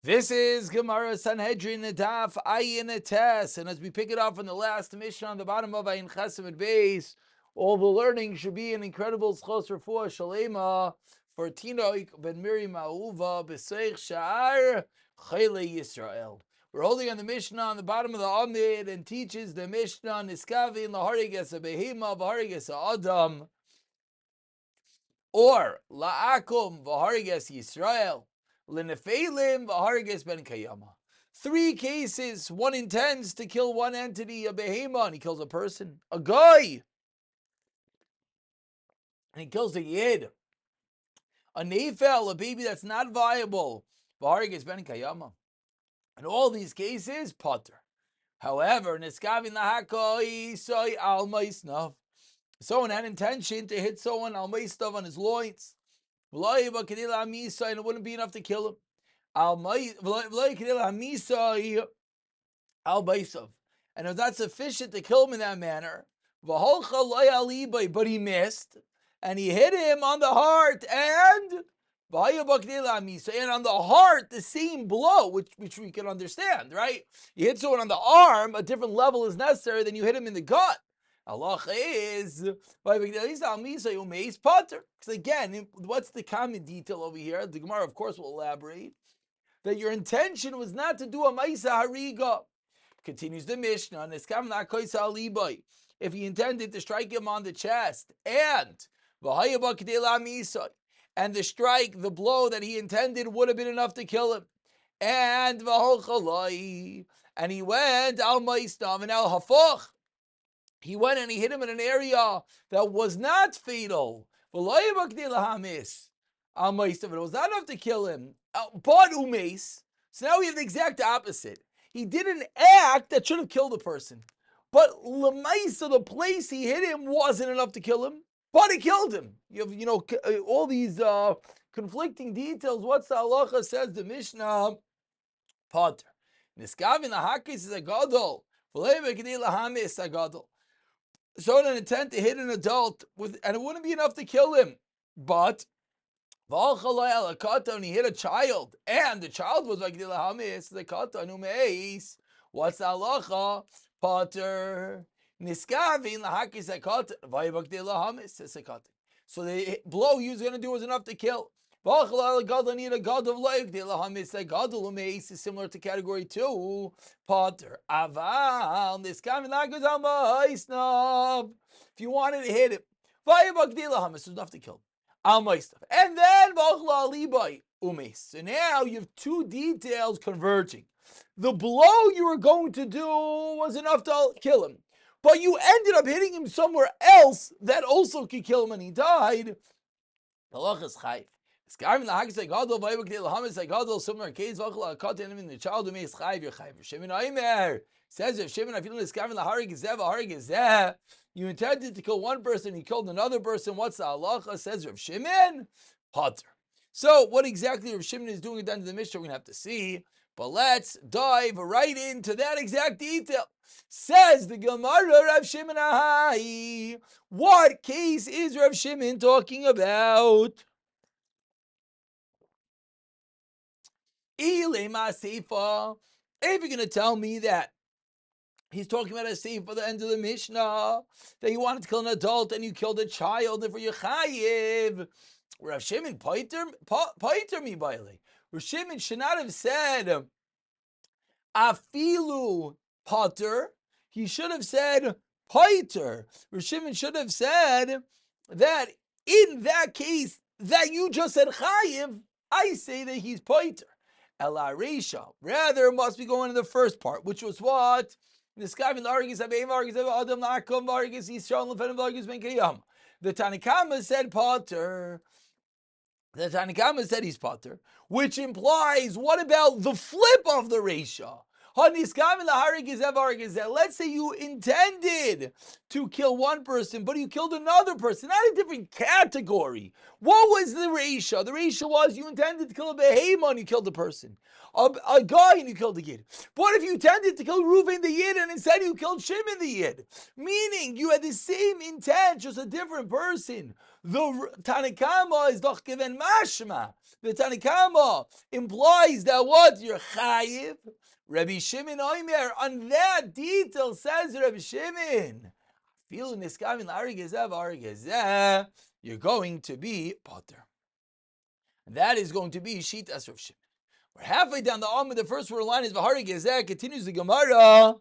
This is Gemara Sanhedrin Daf Ayin Tes, and as we pick it up from the last mission on the bottom of Ayin Chesed base, all the learning should be an incredible zchos rafua shalema for Tinok ben Miriam Ahuva b'seich sha'ar chayle Yisrael. We're holding on the Mishnah on the bottom of the Amid and teaches the Mishnah Niskavin lahariges a behema v'hariges a adam or la'akum v'hariges Yisrael. L'nefeilim v'hariges ben kayama. 3 cases, one intends to kill one entity, a behema, and he kills a person. A guy, and he kills a yid. A nefel, a baby that's not viable, v'hariges ben kayama. In all these cases, potter. However, niskavin lahakoi soy al maisnav. Someone had intention to hit someone al maisnav on his loins. And it wouldn't be enough to kill him. And if that's sufficient to kill him in that manner, but he missed, and he hit him on the heart, and on the heart, the same blow, which we can understand, right? You hit someone on the arm, a different level is necessary than you hit him in the gut. Allah is potter. Because again, what's the common detail over here? The Gemara, of course, will elaborate that your intention was not to do a maisa hariga. Continues the Mishnah. If he intended to strike him on the chest and the strike, the blow that he intended would have been enough to kill him, and he went al maistam and al hafach. He went and he hit him in an area that was not fatal. But it was not enough to kill him. But umes. So now we have the exact opposite. He did an act that should have killed the person. But lemaisa, the place he hit him wasn't enough to kill him. But he killed him. You have, all these conflicting details. What's the halacha? Says the Mishnah. Potter. Niskavin lahakis is a gadol. So an intent to hit an adult, and it wouldn't be enough to kill him. But when he hit a child, and the child was like the katan umeis, what's the halacha? Potter niskavin lahakis katan vayibak de lahamis katan. So the blow he was going to do was enough to kill. Need a god of like is similar to category 2. Potter. Aval niskavin if you wanted to hit him, vayibak de lahamis was enough to kill him. And then so now you have 2 details converging. The blow you were going to do was enough to kill him, but you ended up hitting him somewhere else that also could kill him, and he died. The similar case, the child who makes chayv, you're chayv. Says if Shimon, you intended to kill one person, you killed another person. What's the halacha? Says Rav Shimon, potter. So what exactly Rav Shimon is doing at the end of the Mishnah, we're going to have to see. But let's dive right into that exact detail. Says the Gemara, Rav Shimon Ahai. What case is Rav Shimon talking about? If you're going to tell me that he's talking about a seif for the end of the Mishnah, that you wanted to kill an adult and you killed a child, and for your chayiv, Rav Shimon paiter mi baile. Rav Shimon should not have said afilu pater. He should have said paiter. Rav Shimon should have said that in that case that you just said chayiv, I say that he's paiter. Ela reisha. Rather, must be going to the first part, which was what? The Tanakama said potter. The Tanakama said he's potter, which implies, what about the flip of the reisha? Let's say you intended to kill one person, but you killed another person, not a different category. What was the reisha? The reisha was you intended to kill a behema and you killed a person, a guy and you killed a yid. What if you intended to kill Reuven the yid and instead you killed Shimon the yid? Meaning you had the same intent, just a different person. The Tanakama is doch given mashma. The Tanakama implies that what? You're chayiv. Rabbi Shimon Oimer, on that detail says Rabbi Shimon, you're going to be potter. And that is going to be Shitas Rav Shimon. We're halfway down the Amud. The first word line is V'hari Gezeh. Continues the Gemara.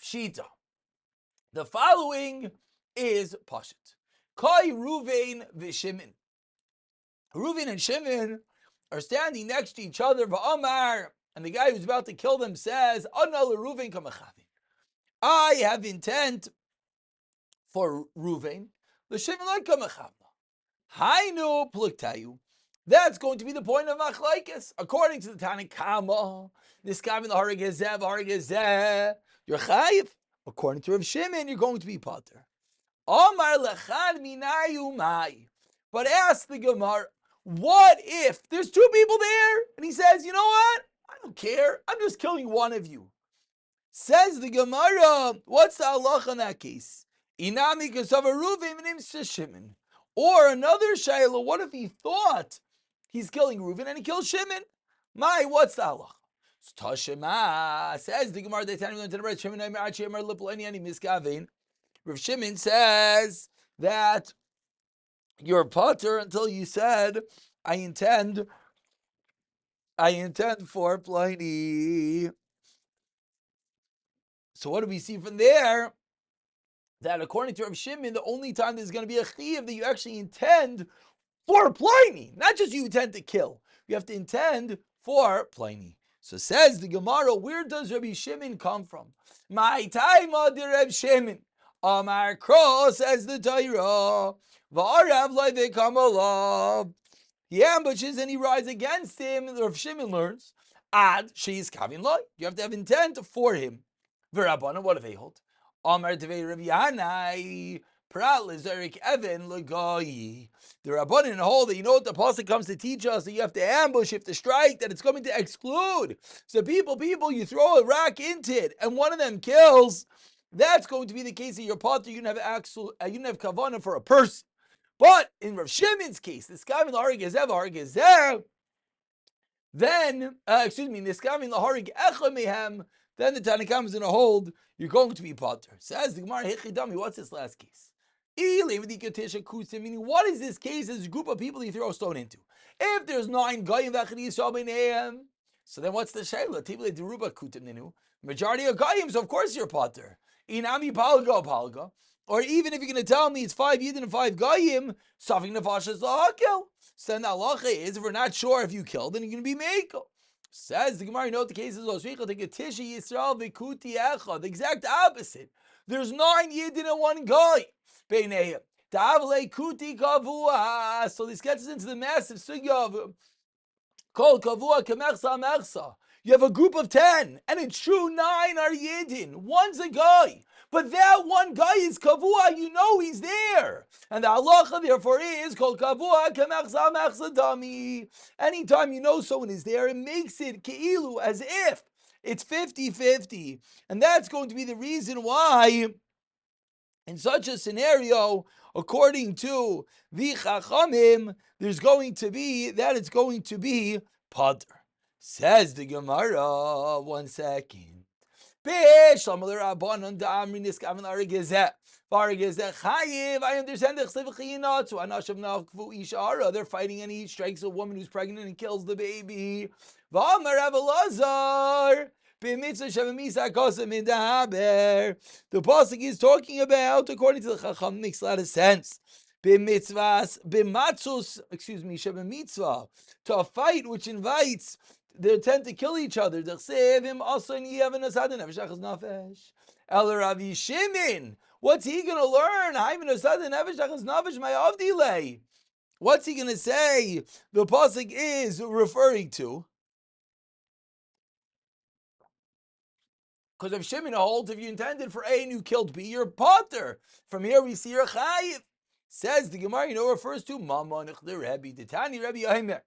Shita. The following is Pashat. Kai Ruvain v'Shimon. Ruvain and Shimon are standing next to each other. V'Amar, and the guy who's about to kill them says, Ana l'Ruvain kamachavin. I have intent for Ruvain. L'Shimon like kamachavna. Hainu pluktayu. That's going to be the point of machlaikas. According to the Tanakama, niskamin l'hari gezeh, you're chayiv. According to Rav Shimon, you're going to be potter. Amar lechad minayu mai. But ask the Gemara, what if there's two people there? And he says, you know what? I don't care. I'm just killing one of you. Says the Gemara, what's the halacha in that case? Inami kasava Ruvim and Shimon. Or another shayla, what if he thought he's killing Reuven and he kills Shimon? What's the halacha? Tashema says the Gemara. Rav Shimon says that you're potter until you said, I intend for Pliny. So what do we see from there? That according to Rav Shimon, the only time there's going to be a chiyuv that you actually intend for Pliny, not just you intend to kill. You have to intend for Pliny. So says the Gemara, where does Rabbi Shimon come from? My time of the Rabbi Shimon. Amar Kro, says the Torah. V'arav loy v'kamalav. He ambushes and he rides against him. Rabbi Shimon learns, Ad she's kavin loy. You have to have intent for him. V'rabbanan, what do they hold? Amar Devei Rabbi Yanai. Prat lezerik even legoyi. The Rabbanan hold that you know what the pasuk comes to teach us, that you have to ambush, you have to strike, that it's coming to exclude. So people, you throw a rock into it, and one of them kills. That's going to be the case of your potter. You didn't have kavanah for a person. But in Rav Shimon's case, this guy in the harig ezer, then niskavin laharig echa mehem. Then the Tanakam is going to hold you're going to be potter. Says the Gemara, Hechidami, what's this last case? Meaning, what is this case? This group of people you throw a stone into. If there's 9 goyim, so then what's the shayla? Majority of goyim, so of course you're potter. Inami palga. Or even if you're going to tell me it's 5 yidin and 5 goyim, safik nefashas lahakil. So then the halacha is, if we're not sure if you killed, then you're going to be meiko. Says the Gemara, you know what the case is? The exact opposite. There's 9 yidin and 1 goy. So this gets us into the massive sugya of kol kavua kemersa mersa. You have a group of 10, and it's true 9 are yidin. 1's a guy. But that 1 guy is kavua, you know he's there. And the halacha therefore is kol kavua kemersa mersa dami. Anytime you know someone is there, it makes it keilu, as if it's 50-50. And that's going to be the reason why in such a scenario, according to the Chachamim, it's going to be potter. Says the Gemara, 1 second. I understand the they're fighting and he strikes a woman who's pregnant and kills the baby. The pasuk is talking about, according to the Chacham, makes a lot of sense. To a fight which invites they tend to kill each other. What's he going to learn? What's he going to say? The pasuk is referring to. Because if Shimon holds, if you intended for A and you killed B, you're potter. From here we see you're chayiv. Says the Gemara, you know, refers to Mama Nechder Rebbe, the Tani Rebbe Yomer.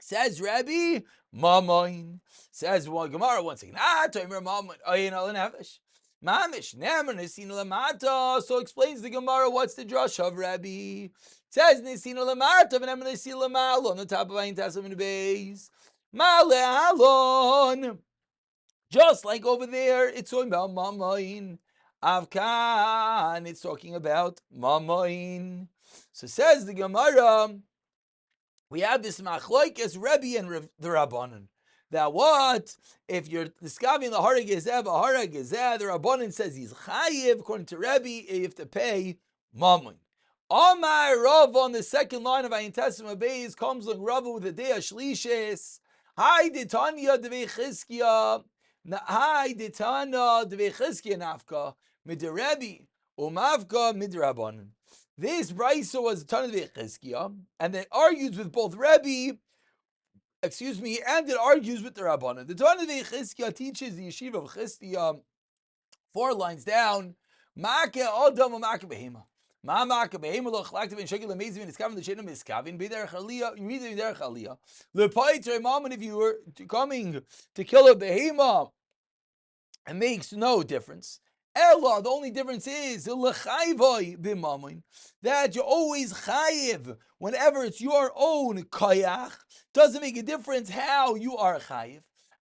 Says Rebbe, Mamoin. Says Gemara, 1 second. Toimer Mamoin, Ayin al Nefesh. Mamish nemer nesina lamata. So explains the Gemara. What's the drush of Rabbi? It says nesina lamata v'nemer nesina lamalo on the top of Ayin Tasim in the base. Male halon. Just like over there, it's talking about mamayin. Avkan, it's talking about mamayin. So says the Gemara, we have this machloikes Rebbe and the Rabbanan. That what? If you're discovering the hara gezeh, the Rabbanan says he's chayiv. According to Rebbe, you have to pay mamayin. Amar Rav on the second line of Ayin Tesima Beis comes like Rav with the day of Shlishes. Hi, Ditanya Devei Chizkiya. Hi, Ditana Devei Chizkiya Nafka Midrebi Umavka Midrabanan. This brayso was Tana Devei Chizkiya, and it argues with both Rebbe, and it argues with the Rabbanan. The Tana Devei Chizkiya teaches the yeshiva of Chizkiya 4 lines down. Make Adam or Make Behema. Ma'amaka behema lo chlaktiv and shekel amazing and iskavin the shenem iskavin be there chaliyah. You read it there chaliyah. Lepaiter mom, if you were coming to kill a behema, it makes no difference. Ella, the only difference is that you always chayiv whenever it's your own koyach. Doesn't make a difference how you are chayiv.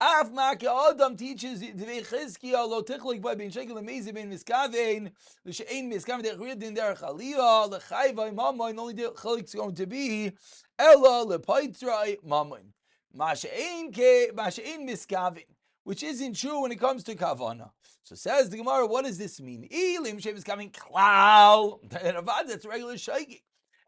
Af Ma'ke Adam teaches Devei Chizkiya lo tichlik by being shekel amazing being miskavein the she'ein miskavein de'chridin derech aliyah lechayvay mamayin. Only the chalik is going to be ella lepaitrai mamayin ma'she'ein miskavein, which isn't true when it comes to kavana. So says the Gemara, what does this mean? Ilim she'ein miskavein klal. That's regular shaygik.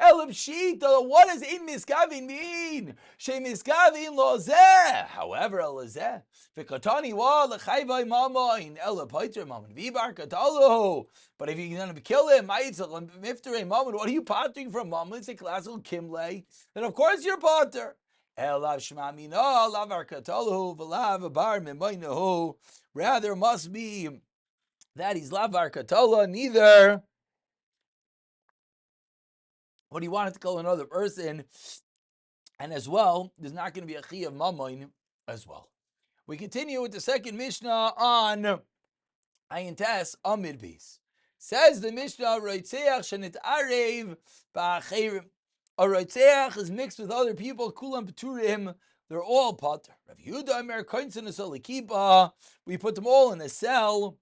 What does in miskavin mean? She miskavin lo zeh. However, elazeh v'katani wa lechayvay mamayin ela paiter mamin v'bar katalo. But if you're going to kill him, ma'itzel mifterei mamin, what are you parting from mamin? It's a classical kimlei. Then of course you're parter. Elav shmamina lavar katalo v'lav bar mimaynahu. Rather must be that he's lavar katala, neither. But he wanted to kill another person, and as well, there's not going to be a chi of mamoin as well. We continue with the second Mishnah on Ayin Tes Amid Beis. Says the Mishnah, Roitzeach shenit arev ba'acherim. A Roitzeach is mixed with other people, kulam peturim, they're all pater. Rav Yehuda Omer koinsin asolikipa, we put them all in a cell,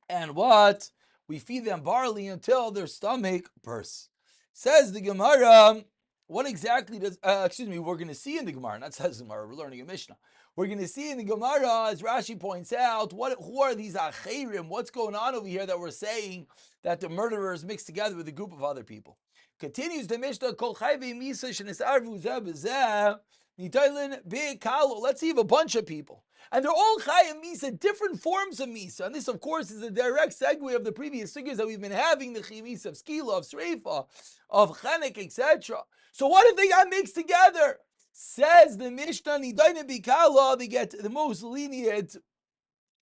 and what? We feed them barley until their stomach bursts. Says the Gemara, what exactly does, we're going to see in the Gemara, not says the Gemara, we're learning a Mishnah. We're going to see in the Gemara, as Rashi points out, who are these acherim? What's going on over here that we're saying that the murderers mixed together with a group of other people? Continues the Mishnah, Kol chayvei misa shenisarvu zeh b'zeh, nitaylin be'kalo. Let's see if a bunch of people, and they're all chayim misa, different forms of misa. And this, of course, is a direct segue of the previous figures that we've been having, the misa of skila, of sreifa, of chenek, etc. So what if they got mixed together? Says the Mishnah, nidayin b'kala, they get the most lenient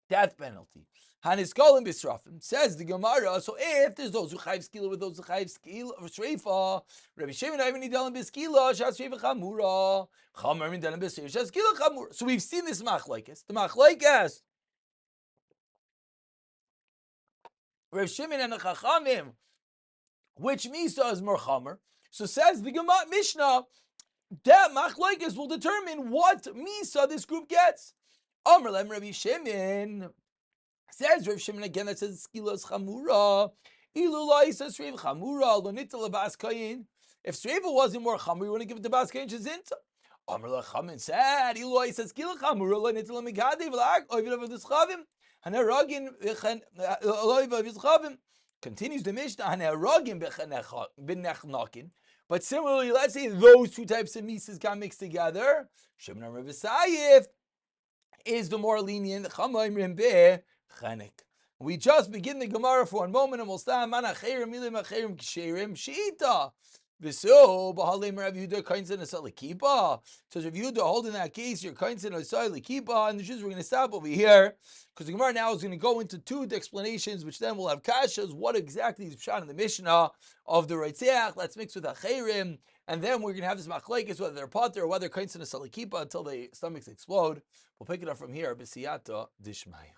death penalty. Haniskolim bisrafim. Says the Gemara, so if there's those who chayv skila with those who chayv skila of shreifa, Rabbi Shimon even nidalim biskila shas shreifa chamura, chamer nidalim bisreifa shas skila chamura. So we've seen this machlekes. The machlekes, Rabbi Shimon and the Chachamim, which misa is more chamer. So says the Gemara Mishnah, that machlekes will determine what misa this group gets. Amar lem Rabbi Shimon. Says Rav Shimon again, that says skilas chamura. Ilulai says Sreiv chamura lo nitzel bas kayin. If Sreiva wasn't more chamur, we wouldn't give it to bas kayin shezinta. Amar lechamin said Ilulai says skilas chamura lo nitzel migadi v'lag oivid of the schavim haneragin v'chen oivid of the schavim. Continues the Mishnah haneragin b'nechnakin. But similarly, let's say those two types of misas got mixed together. Shimon and Rav Sayif is the more lenient. Chamayim be chenek. We just begin the Gemara for one moment, and we'll start. Man acherim milim acherim ksherim sheita. V'so b'halim Rav Yehuda kainsin asalikipa. So Rav Yehuda holding that case, your kainsin asalikipa, and the Jews, we're going to stop over here because the Gemara now is going to go into two explanations, which then will have kashas. What exactly is pshat in the Mishnah of the Reitzeach? Let's mix with acherim, and then we're going to have this machlekes whether they're potter or whether kainsin asalikipa until the stomachs explode. We'll pick it up from here. B'siyata dishmaya.